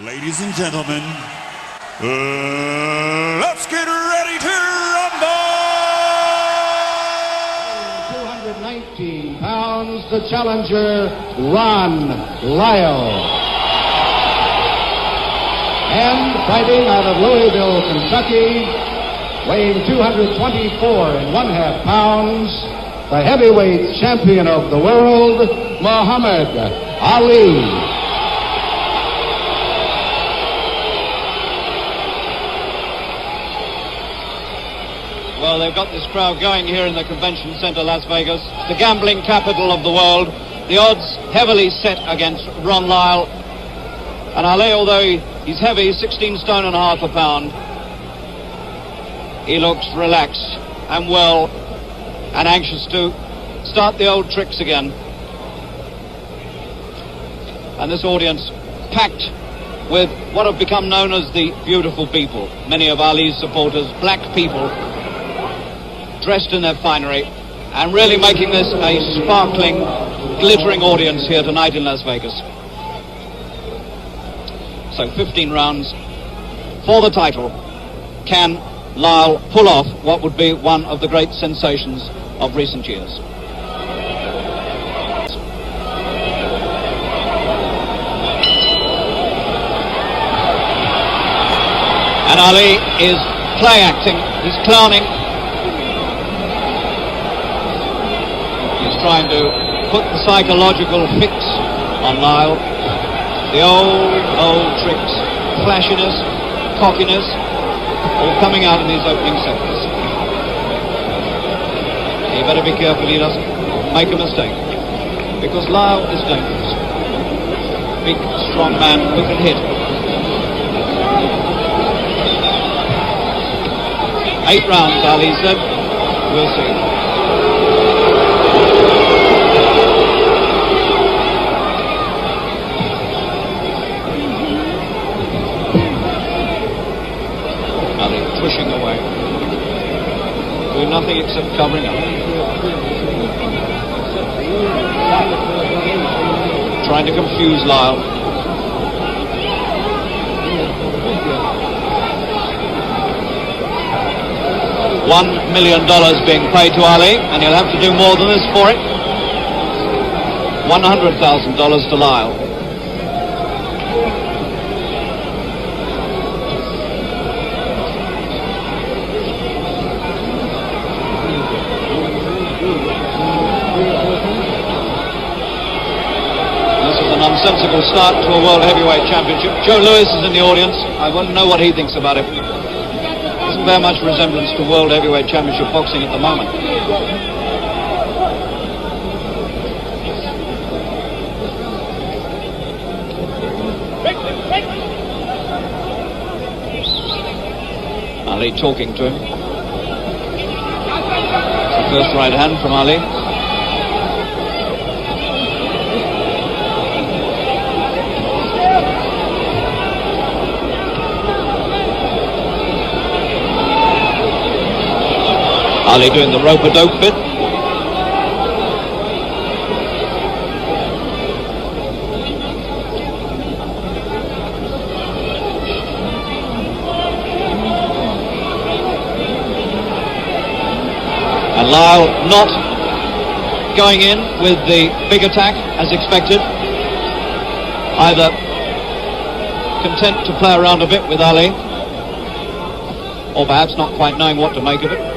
Ladies and gentlemen, let's get ready to rumble! 219 pounds, the challenger, Ron Lyle. And fighting out of Louisville, Kentucky, weighing 224.5 pounds, the heavyweight champion of the world, Muhammad Ali. Well, they've got this crowd going here in the convention center, Las Vegas, the gambling capital of the world. The odds heavily set against Ron Lyle. And Ali, although he's heavy, 16 stone and a half a pound, he looks relaxed and well and anxious to start the old tricks again. And this audience packed with what have become known as the beautiful people. Many of Ali's supporters, black people, dressed in their finery, and really making this a sparkling, glittering audience here tonight in Las Vegas. So 15 rounds for the title. Can Lyle pull off what would be one of the great sensations of recent years? And Ali is play acting, he's clowning. He's trying to put the psychological fix on Lyle. The old tricks, flashiness, cockiness, all coming out in these opening seconds. He better be careful he doesn't make a mistake, because Lyle is dangerous. Big, strong man who can hit. 8 rounds, Ali said. We'll see. Pushing away, doing nothing except covering up, trying to confuse Lyle. $1 million being paid to Ali, and he'll have to do more than this for it. $100,000 to Lyle. Nonsensical start to a World Heavyweight Championship. Joe Louis is in the audience. I want to know what he thinks about it. Doesn't bear much resemblance to World Heavyweight Championship boxing at the moment. Ali talking to him. It's the first right hand from Ali. Ali doing the rope-a-dope bit. And Lyle not going in with the big attack as expected. Either content to play around a bit with Ali, or perhaps not quite knowing what to make of it.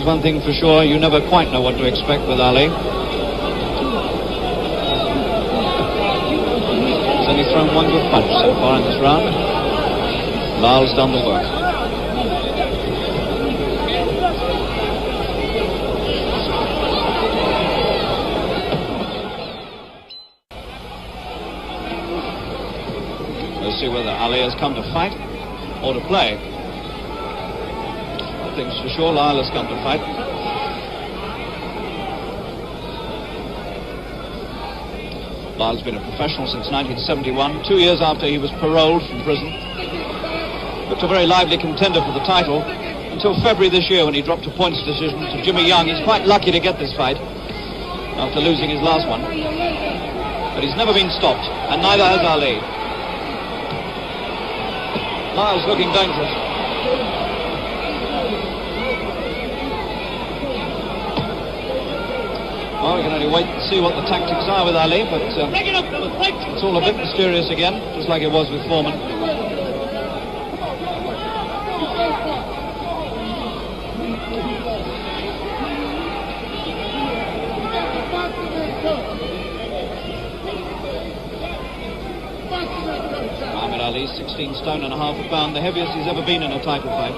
One thing for sure, you never quite know what to expect with Ali. He's only thrown one good punch so far in this round. Lyle's done the work. We'll see whether Ali has come to fight or to play. Things for sure, Lyle has come to fight. Lyle's been a professional since 1971, 2 years after he was paroled from prison. Looked a very lively contender for the title until February this year when he dropped a points decision to Jimmy Young. He's quite lucky to get this fight after losing his last one. but he's never been stopped, and neither has Ali. Lyle's looking dangerous. Well, we can only wait and see what the tactics are with Ali, but it's all a bit mysterious again, just like it was with Foreman. Ali, 16 stone and a half a pound, the heaviest he's ever been in a title fight.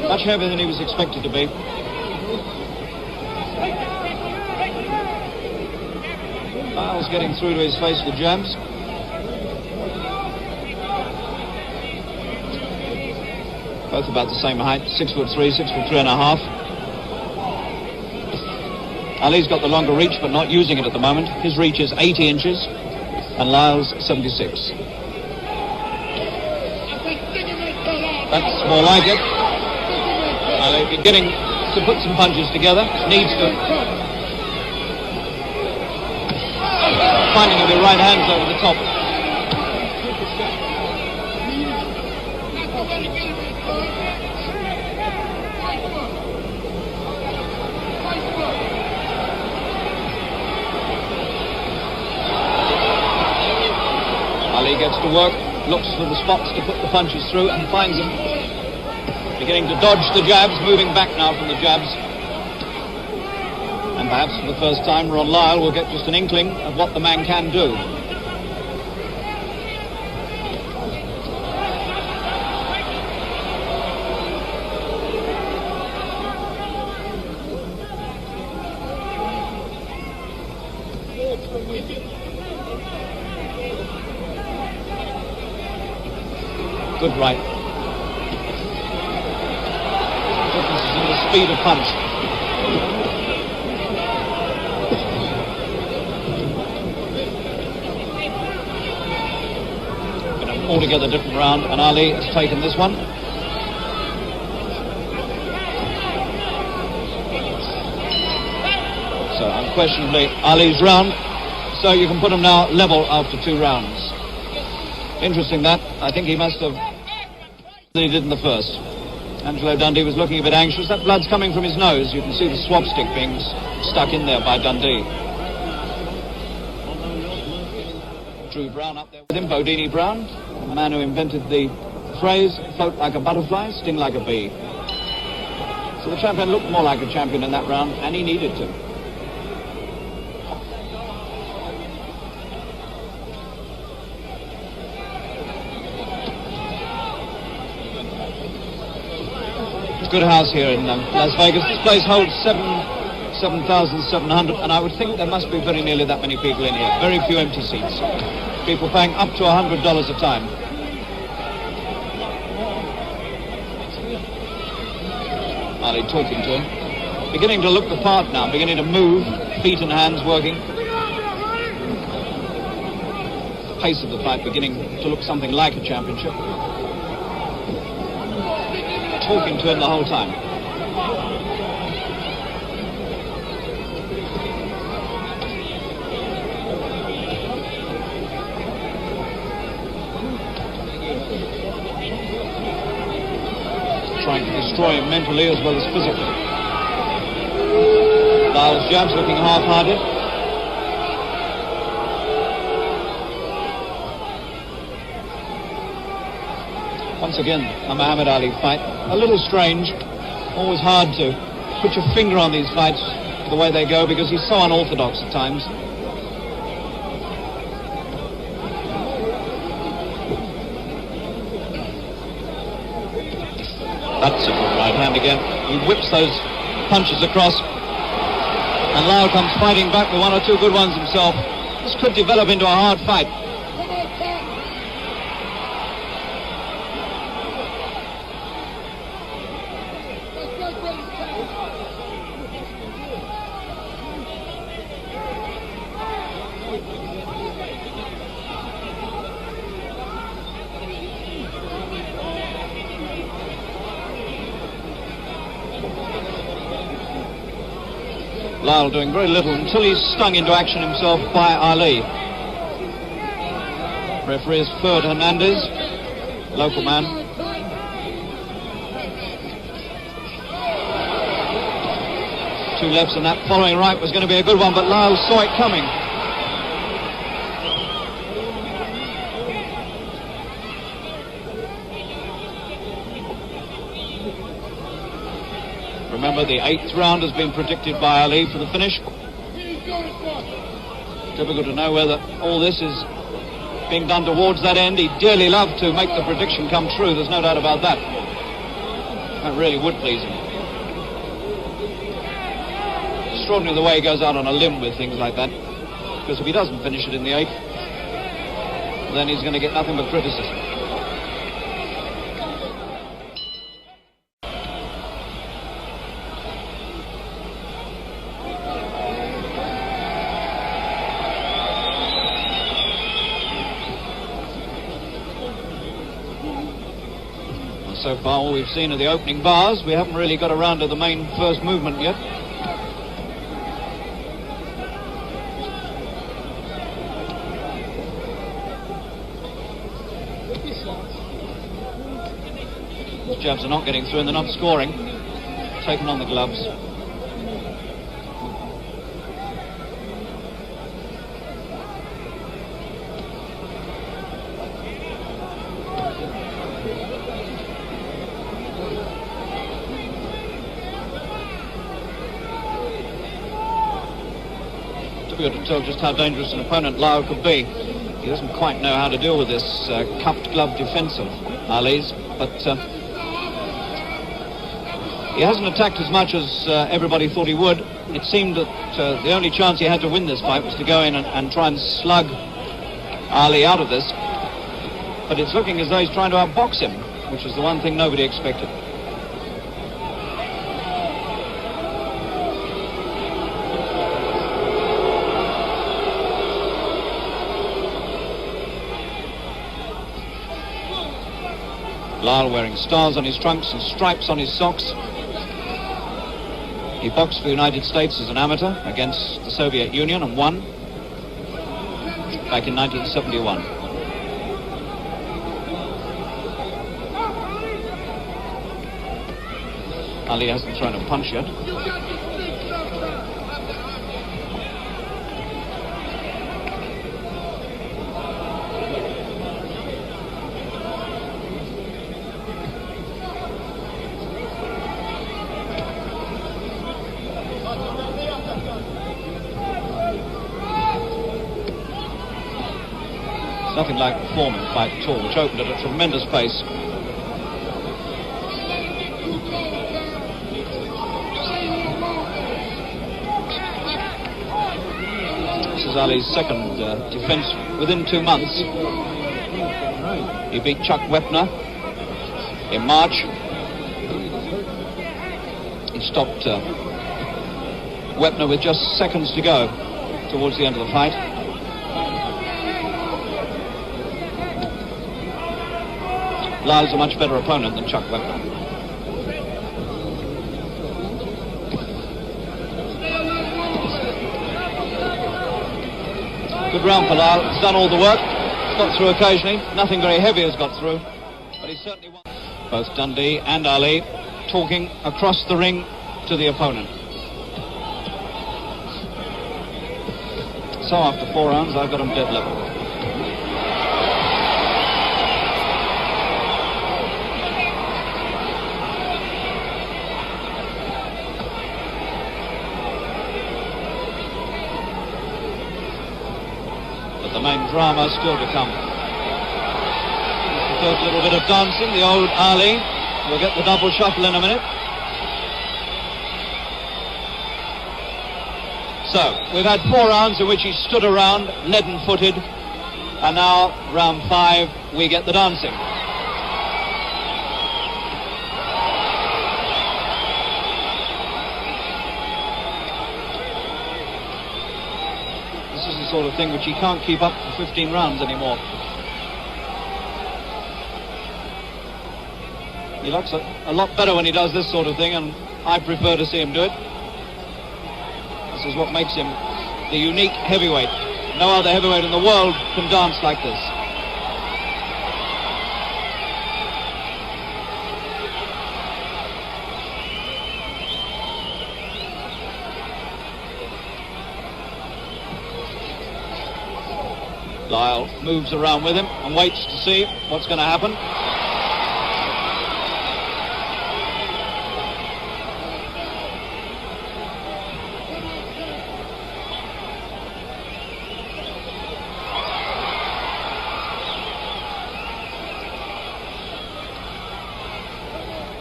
Much heavier than he was expected to be. Lyle's getting through to his face with jabs. Both about the same height, 6'3", 6'3 and a half. Ali's got the longer reach, but not using it at the moment. His reach is 80 inches, and Lyle's 76. That's more like it. Ali beginning to put some punches together. Needs to. Finding of the right hands over the top. Ali gets to work. Looks for the spots to put the punches through and finds them. Beginning to dodge the jabs, moving back now from the jabs. And perhaps for the first time, Ron Lyle will get just an inkling of what the man can do. Good right. Difference is in the speed of punch. Been an altogether different round, and Ali has taken this one. So unquestionably Ali's round. So you can put him now level after 2 rounds. Interesting that. I think he must have than he did in the first. Angelo Dundee was looking a bit anxious. That blood's coming from his nose. You can see the swab stick being stuck in there by Dundee. Drew Brown up there with him, Bodini Brown, the man who invented the phrase, float like a butterfly, sting like a bee. So the champion looked more like a champion in that round, and he needed to. Good house here in Las Vegas. This place holds 7,700, and I would think there must be very nearly that many people in here. Very few empty seats. People paying up to $100 a time. Ali talking to him. Beginning to look the part now, beginning to move, feet and hands working. Pace of the fight beginning to look something like a championship. Talking to him the whole time. Trying to destroy him mentally as well as physically. Lyle's jabs looking half-hearted. Once again, a Muhammad Ali fight. A little strange. Always hard to put your finger on these fights the way they go because he's so unorthodox at times. That's a good right hand again. He whips those punches across. And Lyle comes fighting back with 1 or 2 good ones himself. This could develop into a hard fight. Lyle doing very little until he's stung into action himself by Ali. Referee is Ferd Hernandez, local man. Two lefts, and that following right was going to be a good one, but Lyle saw it coming. Remember, the 8th round has been predicted by Ali for the finish. Difficult to know whether all this is being done towards that end. He'd dearly love to make the prediction come true, there's no doubt about that. That really would please him. Extraordinary the way he goes out on a limb with things like that, because if he doesn't finish it in the 8th, then he's going to get nothing but criticism. So far, all we've seen are the opening bars. We haven't really got around to the main first movement yet. These jabs are not getting through and they're not scoring. Taking on the gloves. Difficult to tell just how dangerous an opponent Lyle could be. He doesn't quite know how to deal with this cupped glove defense of Ali's, but he hasn't attacked as much as everybody thought he would. It seemed that the only chance he had to win this fight was to go in and try and slug Ali out of this, but it's looking as though he's trying to outbox him, which is the one thing nobody expected. Lyle wearing stars on his trunks and stripes on his socks. He boxed for the United States as an amateur against the Soviet Union and won back in 1971. Ali hasn't thrown a punch yet. Nothing like the form in the fight at all, which opened at a tremendous pace. This is Ali's second defense within 2 months. He beat Chuck Wepner in March. He stopped Wepner with just seconds to go towards the end of the fight. Lyle's a much better opponent than Chuck Wepner. Good round for Lyle. He's done all the work. He's got through occasionally. Nothing very heavy has got through, but he certainly won. Both Dundee and Ali talking across the ring to the opponent. So after 4 rounds, I've got him dead level. The main drama still to come. The first little bit of dancing, the old Ali. We'll get the double shuffle in a minute. So, we've had 4 rounds in which he stood around, leaden-footed, and now, round 5, we get the dancing. This is the sort of thing which he can't keep up for 15 rounds anymore. He looks a lot better when he does this sort of thing, and I prefer to see him do it. This is what makes him the unique heavyweight. No other heavyweight in the world can dance like this. Lyle moves around with him and waits to see what's going to happen.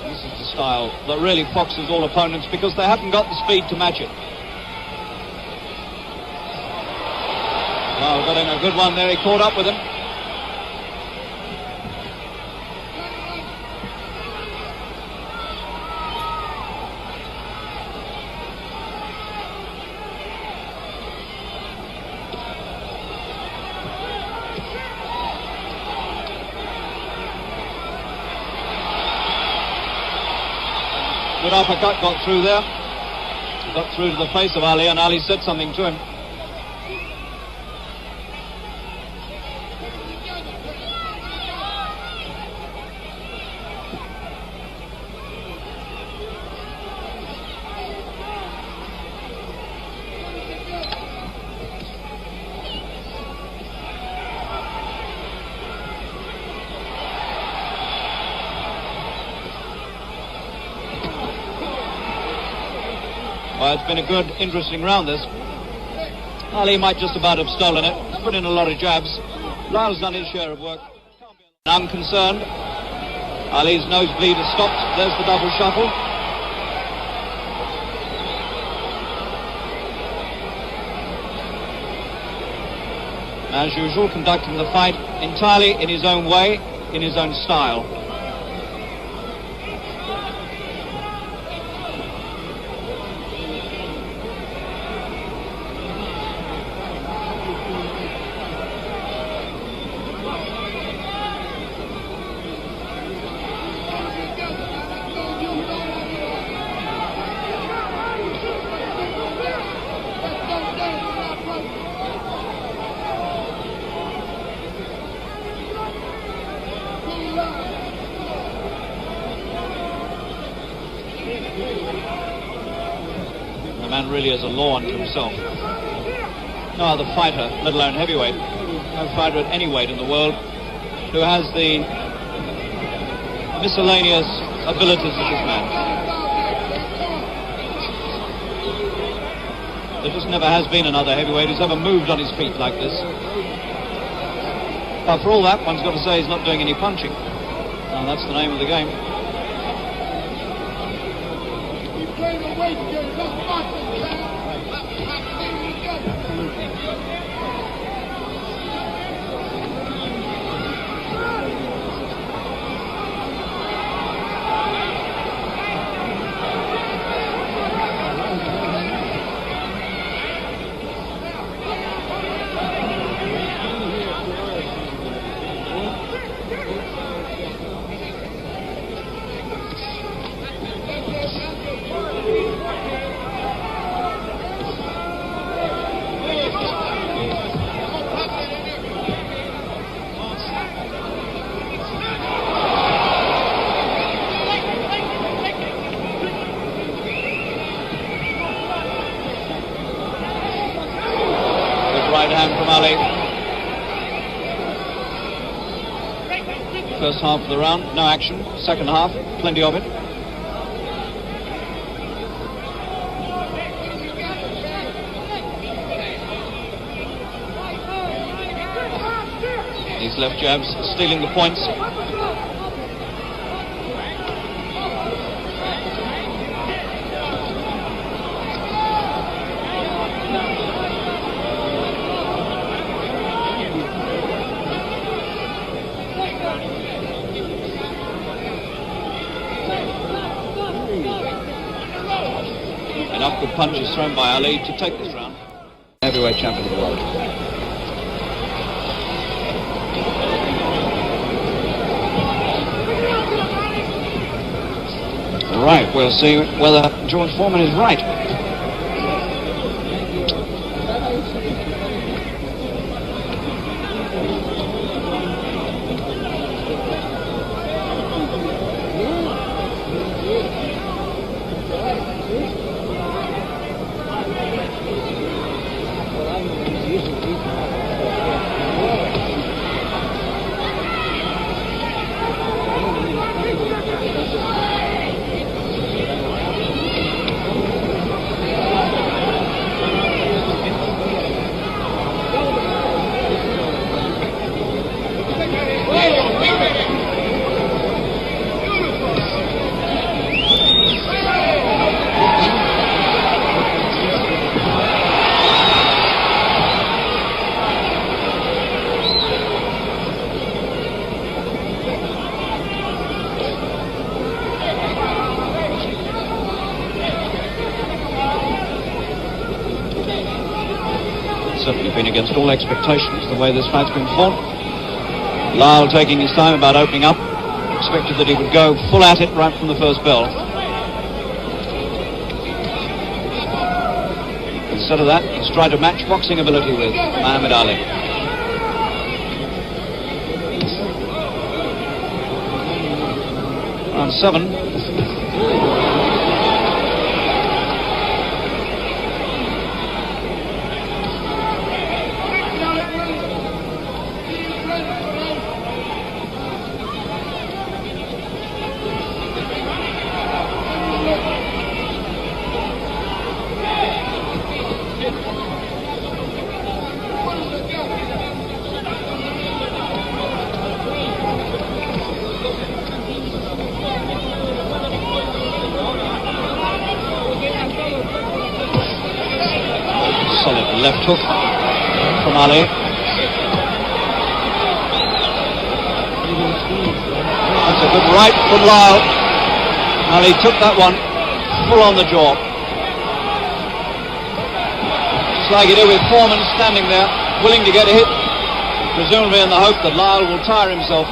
This is the style that really foxes all opponents because they haven't got the speed to match it. Oh, got in a good one there. He caught up with him. Good uppercut got through there. Got through to the face of Ali, and Ali said something to him. Well, it's been a good, interesting round, this. Ali might just about have stolen it. He's put in a lot of jabs. Lyle's done his share of work. Unconcerned. Ali's nosebleed has stopped. There's the double shuffle. As usual, conducting the fight entirely in his own way, in his own style. The man really is a law unto himself. No other fighter, let alone heavyweight, no fighter at any weight in the world who has the miscellaneous abilities of this man. There just never has been another heavyweight who's ever moved on his feet like this. But for all that, one's got to say he's not doing any punching. And that's the name of the game. Right hand from Ali. First half of the round, no action. Second half, plenty of it. These left jabs stealing the points. Enough good punches thrown by Ali to take this round. Heavyweight champion of the world. Right, we'll see whether George Foreman is right. been against all expectations, the way this fight's been fought. Lyle taking his time about opening up. Expected that he would go full at it right from the first bell. Instead of that, he's tried to match boxing ability with Muhammad Ali. Round 7. Solid left hook from Ali. That's a good right from Lyle. Ali took that one full on the jaw. Just like he did with Foreman, standing there, willing to get a hit, presumably in the hope that Lyle will tire himself.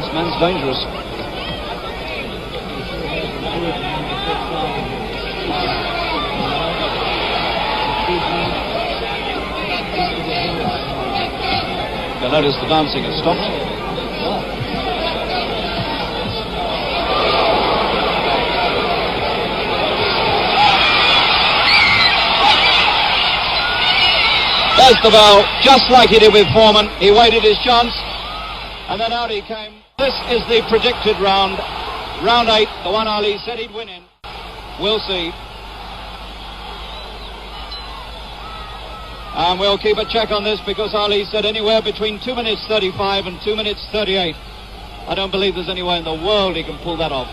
This man's dangerous. You'll notice the dancing has stopped. There's the bell, just like he did with Foreman. He waited his chance, and then out he came. This is the predicted round. Round 8, the one Ali said he'd win in. We'll see. And we'll keep a check on this because Ali said anywhere between 2 minutes 35 and 2 minutes 38. I don't believe there's any way in the world he can pull that off.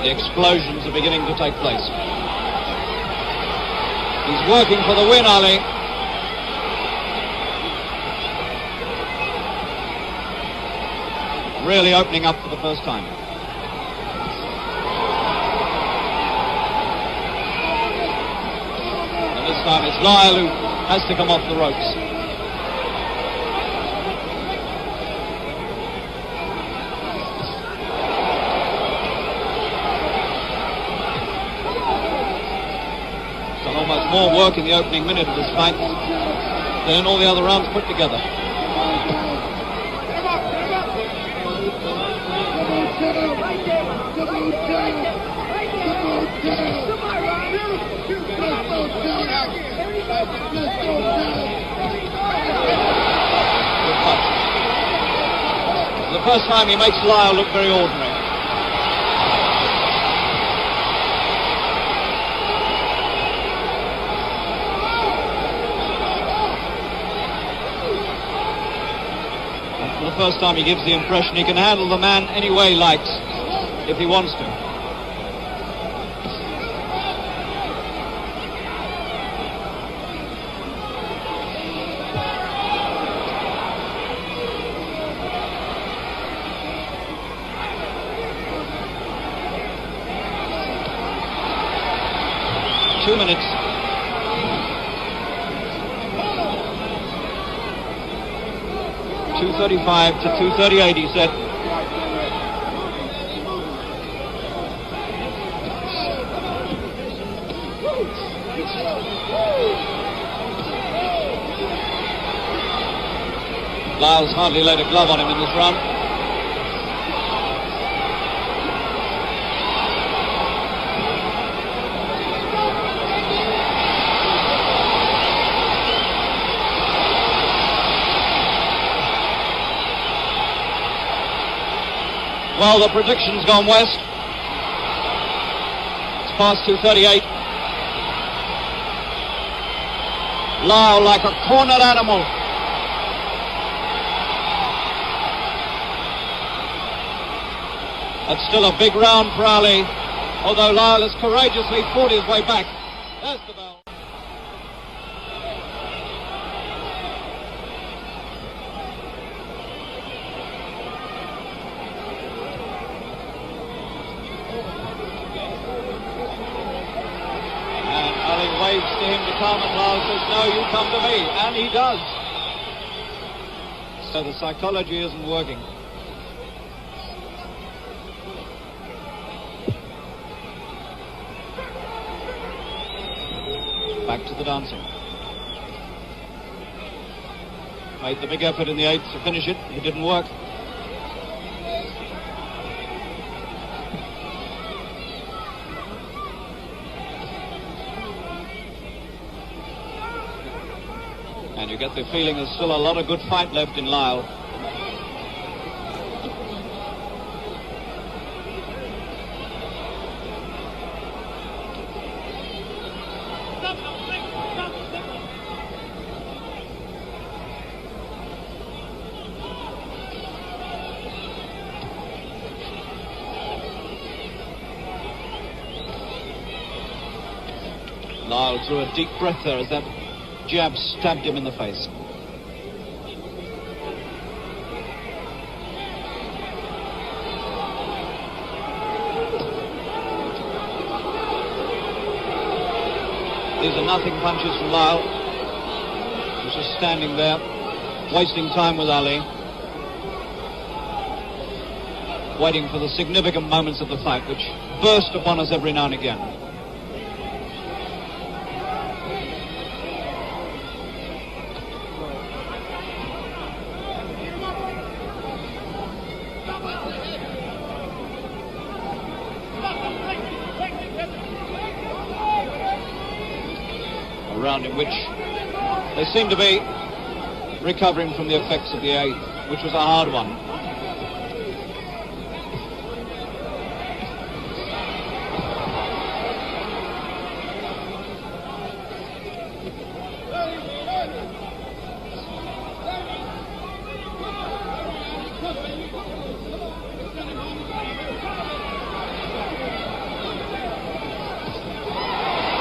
The explosions are beginning to take place. He's working for the win, Ali. Really opening up for the first time. And this time it's Lyle who has to come off the ropes. Almost more work in the opening minute of this fight than in all the other rounds put together. For the first time he makes Lyle look very ordinary. For the first time he gives the impression he can handle the man any way he likes, if he wants to. Two minutes. .235 to 238, he said. Lyle's hardly laid a glove on him in this round. Well, the prediction's gone west. It's past 2:38. Lyle like a cornered animal. That's still a big round for Ali. although Lyle has courageously fought his way back. There's the bell. And Ali waves to him to come, and Lyle says, no, you come to me, and he does. So the psychology isn't working. Back to the dancing. Made the big effort in the 8th to finish it. It didn't work. And you get the feeling there's still a lot of good fight left in Lyle. Lyle drew a deep breath there as that jab stabbed him in the face. These are nothing punches from Lyle. He's just standing there, wasting time with Ali, waiting for the significant moments of the fight, which burst upon us every now and again. A round in which they seem to be recovering from the effects of the 8th, which was a hard one.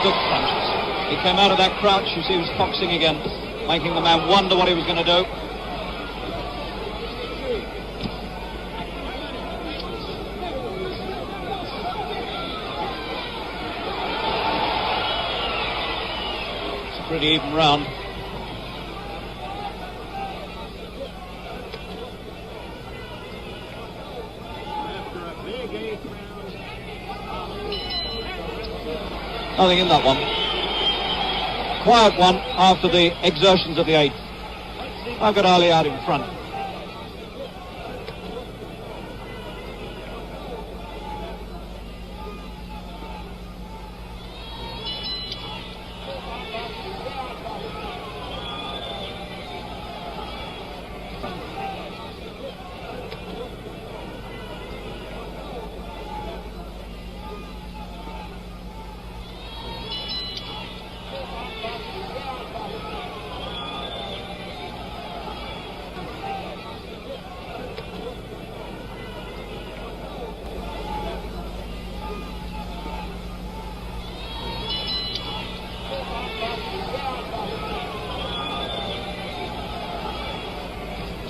Good punches. He came out of that crouch, you see he was foxing again, making the man wonder what he was going to do. It's a pretty even round. Nothing in that one. Quiet one after the exertions of the 8th. I've got Ali out in front.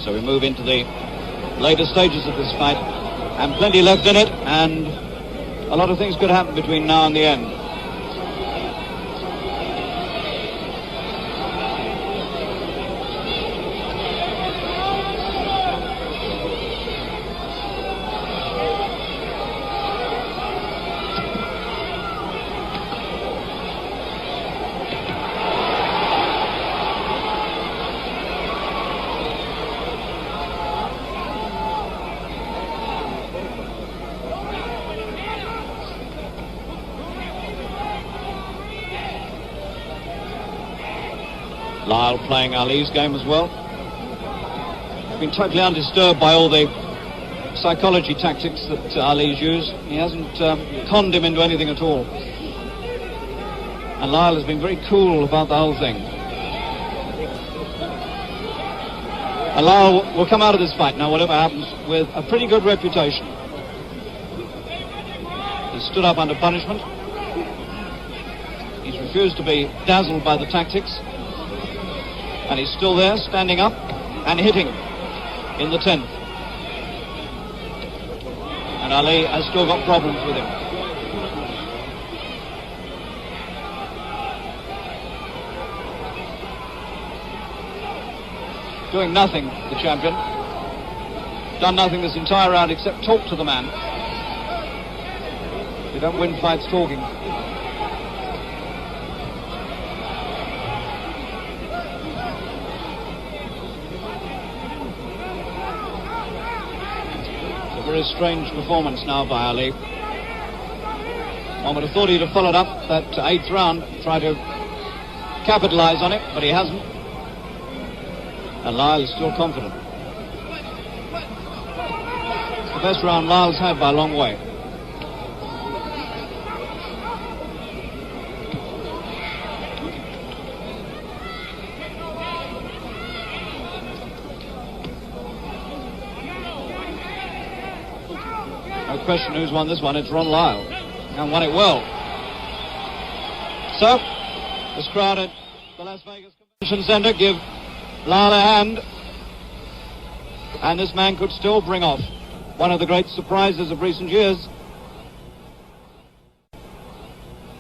So we move into the later stages of this fight, and plenty left in it, and a lot of things could happen between now and the end. Lyle playing Ali's game as well. Been totally undisturbed by all the psychology tactics that Ali's used. He hasn't conned him into anything at all. And Lyle has been very cool about the whole thing. And Lyle will come out of this fight now, whatever happens, with a pretty good reputation. He stood up under punishment. He's refused to be dazzled by the tactics. And he's still there, standing up and hitting in the 10th. And Ali has still got problems with him. Doing nothing, the champion. Done nothing this entire round except talk to the man. You don't win fights talking. It's a very strange performance now by Ali. One would have thought he'd have followed up that 8th round, try to capitalize on it, but he hasn't. And Lyle is still confident. It's the best round Lyle's had by a long way. No question who's won this one. It's Ron Lyle. And won it well. So, this crowd at the Las Vegas Convention Center give Lyle a hand, and this man could still bring off one of the great surprises of recent years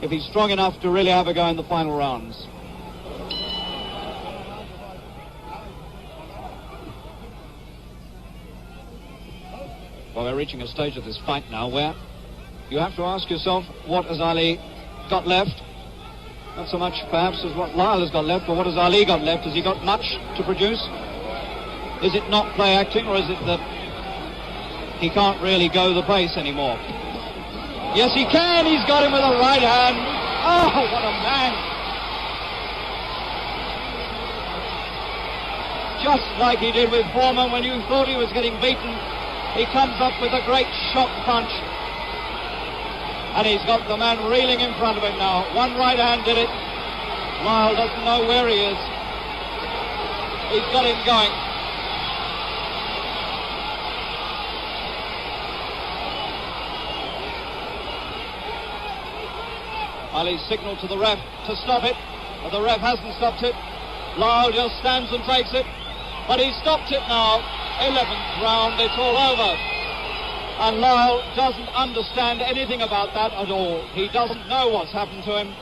if he's strong enough to really have a go in the final rounds. Well, we're reaching a stage of this fight now where you have to ask yourself, what has Ali got left? Not so much perhaps as what Lyle has got left, but what has Ali got left? Has he got much to produce? Is it not play acting, or is it that he can't really go the pace anymore? Yes, he can. He's got him with a right hand. Oh, what a man. Just like he did with Foreman when you thought he was getting beaten. He comes up with a great shock punch. And he's got the man reeling in front of him now. One right hand did it. Lyle doesn't know where he is. He's got him going. Ali signaled to the ref to stop it, but the ref hasn't stopped it. Lyle just stands and takes it, but he's stopped it now. 11th round, it's all over. And Lyle doesn't understand anything about that at all. He doesn't know what's happened to him.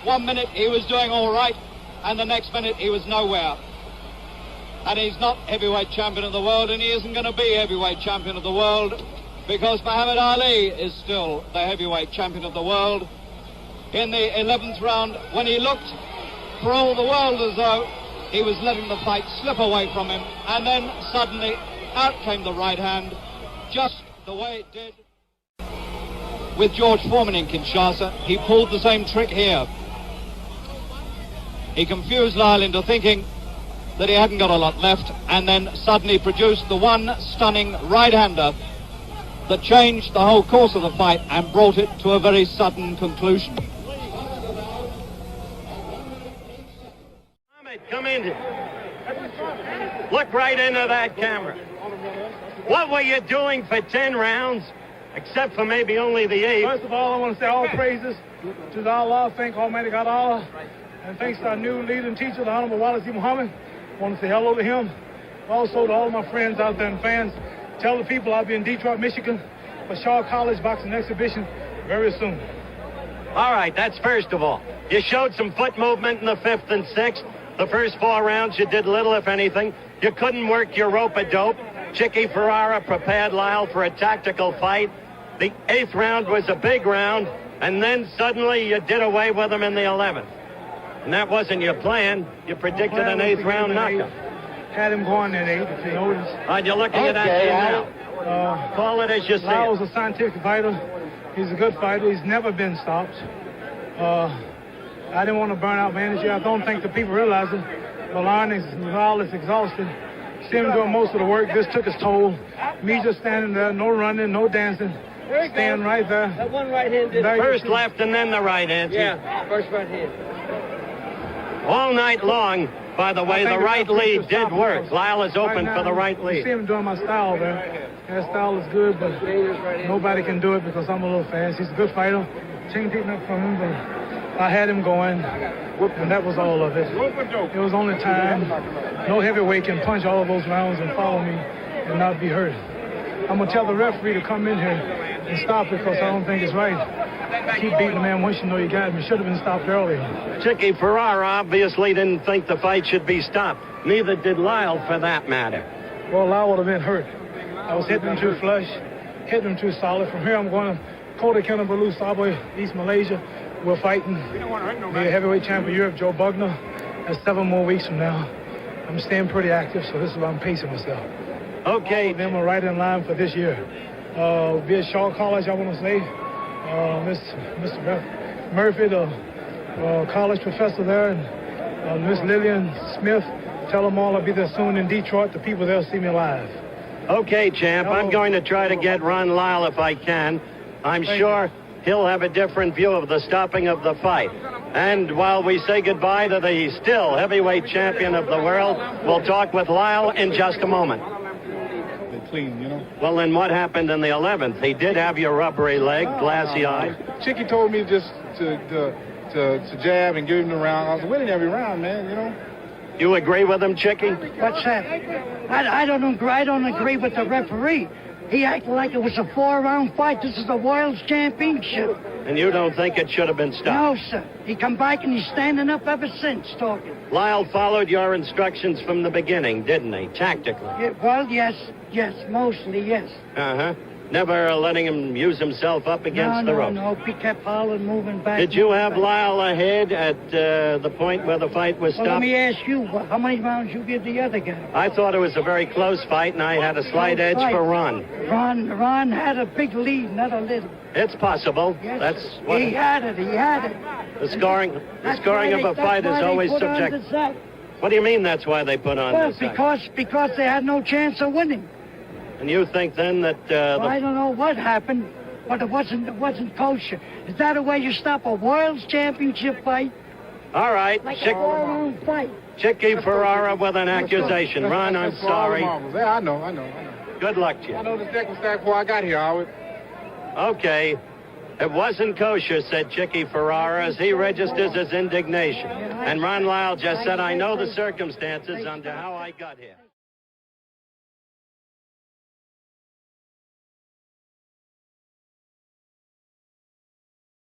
1 minute he was doing all right, and the next minute he was nowhere. And he's not heavyweight champion of the world, and he isn't going to be heavyweight champion of the world, because Muhammad Ali is still the heavyweight champion of the world. In the 11th round, when he looked for all the world as though he was letting the fight slip away from him, and then suddenly out came the right hand, just the way it did with George Foreman in Kinshasa. He pulled the same trick here. He confused Lyle into thinking that he hadn't got a lot left, and then suddenly produced the one stunning right-hander that changed the whole course of the fight and brought it to a very sudden conclusion. Come in here. Look right into that camera. What were you doing for 10 rounds, except for maybe only the 8th? First of all, I want to say all praises to Allah, thank Almighty God Allah, and thanks to our new leader and teacher, the Honorable Wallace E. Muhammad. I want to say hello to him. Also to all my friends out there and fans. Tell the people I'll be in Detroit, Michigan for Shaw College Boxing Exhibition very soon. All right, that's first of all. You showed some foot movement in the 5th and 6th. The first 4 rounds you did little, if anything. You couldn't work your rope-a-dope. Chicky Ferrara prepared Lyle for a tactical fight. The 8th round was a big round, and then suddenly you did away with him in the 11th. And that wasn't your plan. You predicted an 8th round knockout. Had him going in 8, if you notice. You're looking at that now. Call it as you see it. Lyle's a scientific fighter. He's a good fighter. He's never been stopped. I didn't want to burn out my energy. I don't think the people realize it. Lyle is exhausted. See him doing most of the work. This took its toll. Me just standing there, no running, no dancing. Staying right there. That one right hand did first left and then the right hand. Yeah, first right hand. All night long, by the way, the right lead did work. Lyle is open for the right lead. You see him doing my style there. Hairstyle is good, but nobody can do it because I'm a little fast. He's a good fighter. Can't take nothing from him, but I had him going, and that was all of it. It was only time. No heavyweight can punch all of those rounds and follow me and not be hurt. I'm going to tell the referee to come in here and stop it because I don't think it's right. Keep beating the man once you know you got him. It should have been stopped earlier. Chicky Ferrara obviously didn't think the fight should be stopped. Neither did Lyle, for that matter. Well, Lyle would have been hurt. I was hitting him too flush, hitting him too solid. From here, I'm going to Kota Kinabalu, Savoy, East Malaysia. We're fighting the heavyweight champion of Europe, Joe Bugner. That's 7 more weeks from now. I'm staying pretty active, so this is why I'm pacing myself. Okay. All of them are right in line for this year. Be at Shaw College, I want to say. Mr. Murphy, the college professor there, and Miss Lillian Smith. Tell them all I'll be there soon in Detroit. The people there see me live. Okay, champ. I'm going to try to get Ron Lyle if I can. I'm sure he'll have a different view of the stopping of the fight. And while we say goodbye to the still heavyweight champion of the world, we'll talk with Lyle in just a moment. Clean, you know. Well, then what happened in the 11th? He did have your rubbery leg, glassy eye. Chicky told me just to jab and give him the round. I was winning every round, man, you know. You agree with him, Chicky? What's that? I don't agree with the referee. He acted like it was a 4-round fight. This is the World's Championship. And you don't think it should have been stopped? No, sir. He come back and he's standing up ever since talking. Lyle followed your instructions from the beginning, didn't he? Tactically. Yeah, well, yes, mostly, yes. Uh-huh. Never letting him use himself up against the rope. No, he kept hollering, moving back. Did you have Lyle ahead at the point where the fight was stopped? Well, let me ask you, how many rounds you give the other guy? I thought it was a very close fight, and I had a slight edge for Ron. Ron had a big lead, not a little. It's possible. Yes, That's what he had it. The scoring of a fight is always subjective. What do you mean that's why they put on Well, the sack? because they had no chance of winning. And you think then that I don't know what happened, but it wasn't kosher. Is that a way you stop a World's Championship fight? All right, Like a 4-round fight. Chicky Ferrara with an accusation. Ron, I'm sorry. Yeah, I know. Good luck to you. I know the deck was stacked before I got here, Howard. Okay. It wasn't kosher, said Chicky Ferrara, as he registers his indignation. And Ron Lyle just said, I know the circumstances under how I got here.